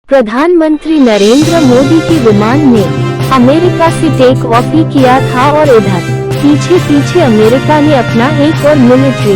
प्रधानमंत्री नरेंद्र मोदी के विमान ने अमेरिका से टेक ऑफ ही किया था और इधर पीछे पीछे अमेरिका ने अपना एक और मिलिट्री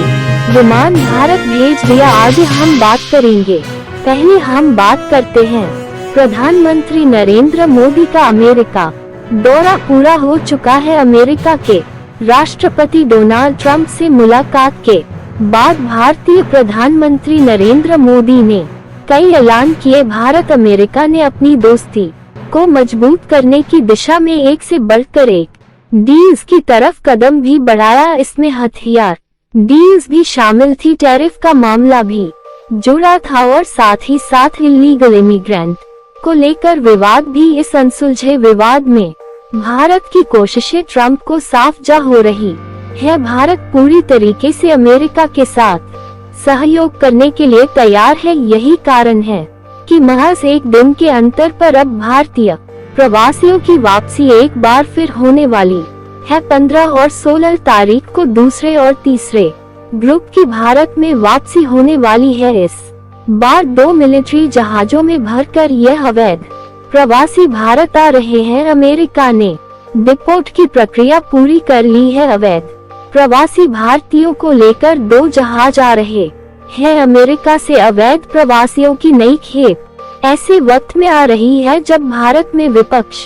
विमान भारत भेज दिया। आज हम बात करेंगे। पहले हम बात करते हैं प्रधानमंत्री नरेंद्र मोदी का अमेरिका दौरा पूरा हो चुका है। अमेरिका के राष्ट्रपति डोनाल्ड ट्रंप से मुलाकात के बाद भारतीय प्रधानमंत्री नरेंद्र मोदी ने कई ऐलान किए। भारत अमेरिका ने अपनी दोस्ती को मजबूत करने की दिशा में एक से बढ़कर एक डील्स की तरफ कदम भी बढ़ाया। इसमें हथियार डील्स भी शामिल थी, टैरिफ का मामला भी जुड़ा था और साथ ही साथ इलीगल इमिग्रेंट को लेकर विवाद भी। इस अनसुलझे विवाद में भारत की कोशिशें ट्रंप को साफ जा हो रही है। भारत पूरी तरीके से अमेरिका के साथ सहयोग करने के लिए तैयार है। यही कारण है कि महज एक दिन के अंतर पर अब भारतीय प्रवासियों की वापसी एक बार फिर होने वाली है। 15 और 16 तारीख को दूसरे और तीसरे ग्रुप की भारत में वापसी होने वाली है। इस बार 2 मिलिट्री जहाजों में भरकर यह अवैध प्रवासी भारत आ रहे हैं। अमेरिका ने डिपोर्ट की प्रक्रिया पूरी कर ली है। अवैध प्रवासी भारतीयों को लेकर 2 जहाज आ रहे हैं। अमेरिका से अवैध प्रवासियों की नई खेप ऐसे वक्त में आ रही है जब भारत में विपक्ष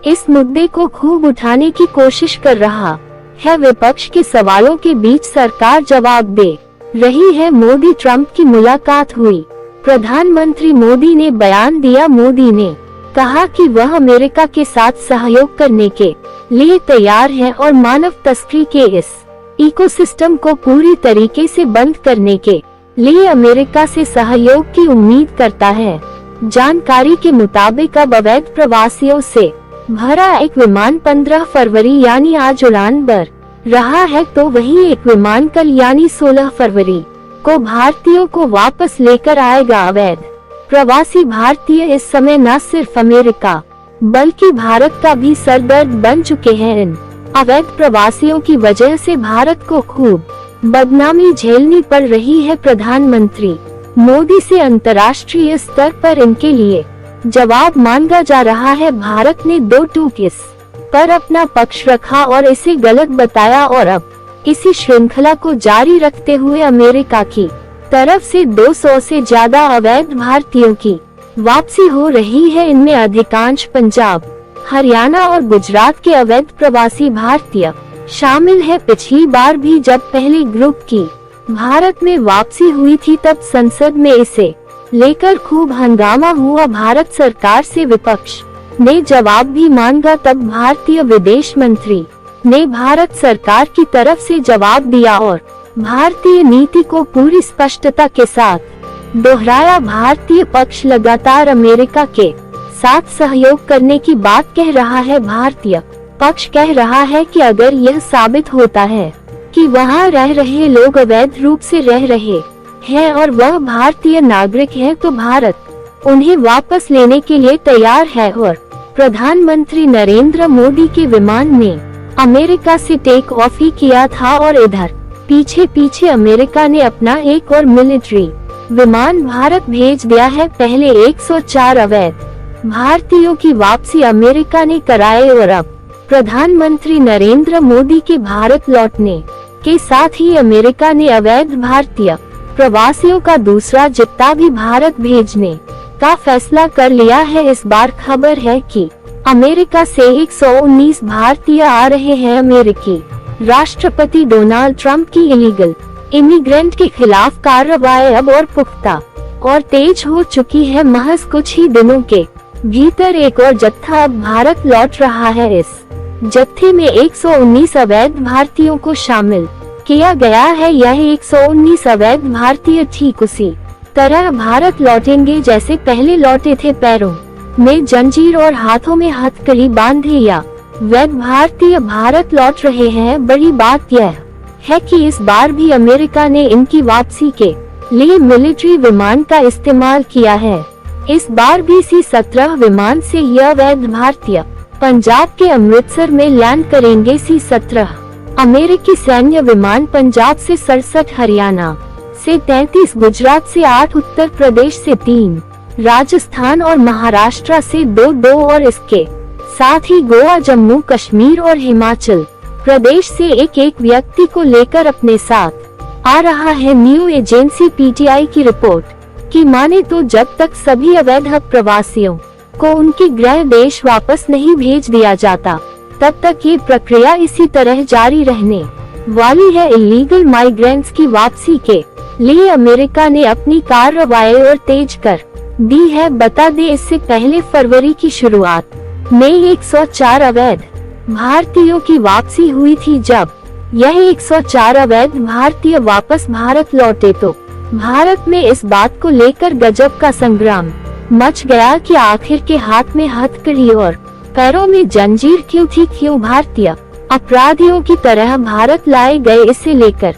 इस मुद्दे को खूब उठाने की कोशिश कर रहा है। विपक्ष के सवालों के बीच सरकार जवाब दे रही है। मोदी ट्रंप की मुलाकात हुई। प्रधानमंत्री मोदी ने बयान दिया। मोदी ने कहा कि वह अमेरिका के साथ सहयोग करने के लिए तैयार है और मानव तस्करी के इस इकोसिस्टम को पूरी तरीके से बंद करने के लिए अमेरिका से सहयोग की उम्मीद करता है। जानकारी के मुताबिक अब अवैध प्रवासियों से भरा एक विमान 15 फरवरी यानी आज उड़ान भर रहा है, तो वही एक विमान कल यानी 16 फरवरी को भारतीयों को वापस लेकर आएगा। अवैध प्रवासी भारतीय इस समय न सिर्फ अमेरिका बल्कि भारत का भी सरदर्द बन चुके हैं। इन अवैध प्रवासियों की वजह से भारत को खूब बदनामी झेलनी पड़ रही है। प्रधानमंत्री मोदी से अंतर्राष्ट्रीय स्तर पर इनके लिए जवाब मांगा जा रहा है। भारत ने 2 टूक इस पर अपना पक्ष रखा और इसे गलत बताया और अब इसी श्रृंखला को जारी रखते हुए अमेरिका की तरफ से 200 से ज्यादा अवैध भारतीयों की वापसी हो रही है। इनमें अधिकांश पंजाब, हरियाणा और गुजरात के अवैध प्रवासी भारतीय शामिल है। पिछली बार भी जब पहले ग्रुप की भारत में वापसी हुई थी तब संसद में इसे लेकर खूब हंगामा हुआ। भारत सरकार से विपक्ष ने जवाब भी मांगा। तब भारतीय विदेश मंत्री ने भारत सरकार की तरफ से जवाब दिया और भारतीय नीति को पूरी स्पष्टता के साथ दोहराया। भारतीय पक्ष लगातार अमेरिका के साथ सहयोग करने की बात कह रहा है। भारतीय पक्ष कह रहा है कि अगर यह साबित होता है कि वहां रह रहे लोग अवैध रूप से रह रहे हैं और वह भारतीय नागरिक है तो भारत उन्हें वापस लेने के लिए तैयार है। और प्रधानमंत्री नरेंद्र मोदी के विमान ने अमेरिका से टेक ऑफ ही किया था और इधर पीछे पीछे अमेरिका ने अपना एक और मिलिट्री विमान भारत भेज दिया है। पहले 104 अवैध भारतीयों की वापसी अमेरिका ने कराए और अब प्रधानमंत्री नरेंद्र मोदी के भारत लौटने के साथ ही अमेरिका ने अवैध भारतीय प्रवासियों का दूसरा जत्था भी भारत भेजने का फैसला कर लिया है। इस बार खबर है कि अमेरिका से 119 भारतीय आ रहे हैं। अमेरिकी राष्ट्रपति डोनाल्ड ट्रंप की इलीगल इमिग्रेंट के खिलाफ कार्रवाई अब और पुख्ता और तेज हो चुकी है। महज कुछ ही दिनों के भीतर एक और जत्था अब भारत लौट रहा है। इस जत्थे में 119 अवैध भारतीयों को शामिल किया गया है। यह 119 अवैध भारतीय ठीक उसी तरह भारत लौटेंगे जैसे पहले लौटे थे, पैरों में जंजीर और हाथों में हथकड़ी बांधे या वैध भारतीय भारत लौट रहे हैं। बड़ी बात यह है कि इस बार भी अमेरिका ने इनकी वापसी के लिए मिलिट्री विमान का इस्तेमाल किया है। इस बार भी C-17 विमान से यह अवैध भारतीय पंजाब के अमृतसर में लैंड करेंगे। C-17 अमेरिकी सैन्य विमान पंजाब से 67, हरियाणा से 33, गुजरात से 8, उत्तर प्रदेश से 3, राजस्थान और महाराष्ट्र से 2-2 और इसके साथ ही गोवा, जम्मू कश्मीर और हिमाचल प्रदेश से एक व्यक्ति को लेकर अपने साथ आ रहा है। न्यू एजेंसी पीटीआई की रिपोर्ट की माने तो जब तक सभी अवैध प्रवासियों को उनके गृह देश वापस नहीं भेज दिया जाता, तब तक ये प्रक्रिया इसी तरह जारी रहने वाली है। इलीगल माइग्रेंट्स की वापसी के लिए अमेरिका ने अपनी कार्रवाई और तेज कर दी है। बता दें, इससे पहले फरवरी की शुरुआत में 104 अवैध भारतीयों की वापसी हुई थी। जब यह 104 अवैध भारतीय वापस भारत लौटे तो भारत में इस बात को लेकर गजब का संग्राम मच गया कि आखिर के हाथ में हथकड़ी और पैरों में जंजीर क्यों थी, क्यों भारतीय अपराधियों की तरह भारत लाए गए। इसे लेकर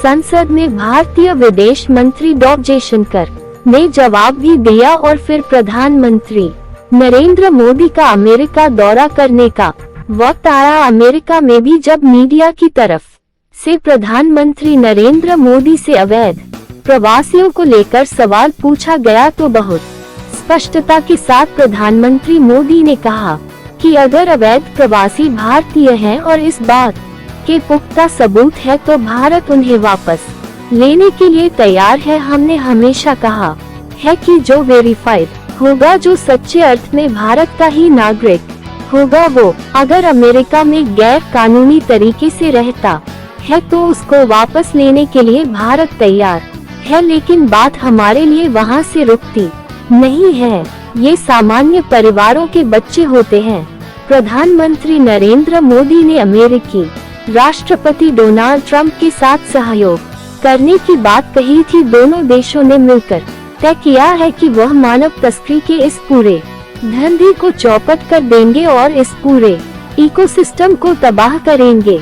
संसद में भारतीय विदेश मंत्री डॉ. जयशंकर ने जवाब भी दिया और फिर प्रधानमंत्री नरेंद्र मोदी का अमेरिका दौरा करने का वक्त आया। अमेरिका में भी जब मीडिया की तरफ से प्रधानमंत्री नरेंद्र मोदी से अवैध प्रवासियों को लेकर सवाल पूछा गया तो बहुत स्पष्टता के साथ प्रधानमंत्री मोदी ने कहा कि अगर अवैध प्रवासी भारतीय हैं और इस बात के पुख्ता सबूत है तो भारत उन्हें वापस लेने के लिए तैयार है। हमने हमेशा कहा है कि जो वेरीफाइड होगा, जो सच्चे अर्थ में भारत का ही नागरिक होगा, वो अगर अमेरिका में गैर कानूनी तरीके से रहता है तो उसको वापस लेने के लिए भारत तैयार है। लेकिन बात हमारे लिए वहाँ से रुकती नहीं है। ये सामान्य परिवारों के बच्चे होते हैं। प्रधानमंत्री नरेंद्र मोदी ने अमेरिकी राष्ट्रपति डोनाल्ड ट्रंप के साथ सहयोग करने की बात कही थी। दोनों देशों ने मिलकर तय किया है कि वह मानव तस्करी के इस पूरे धंधे को चौपट कर देंगे और इस पूरे इकोसिस्टम को तबाह करेंगे।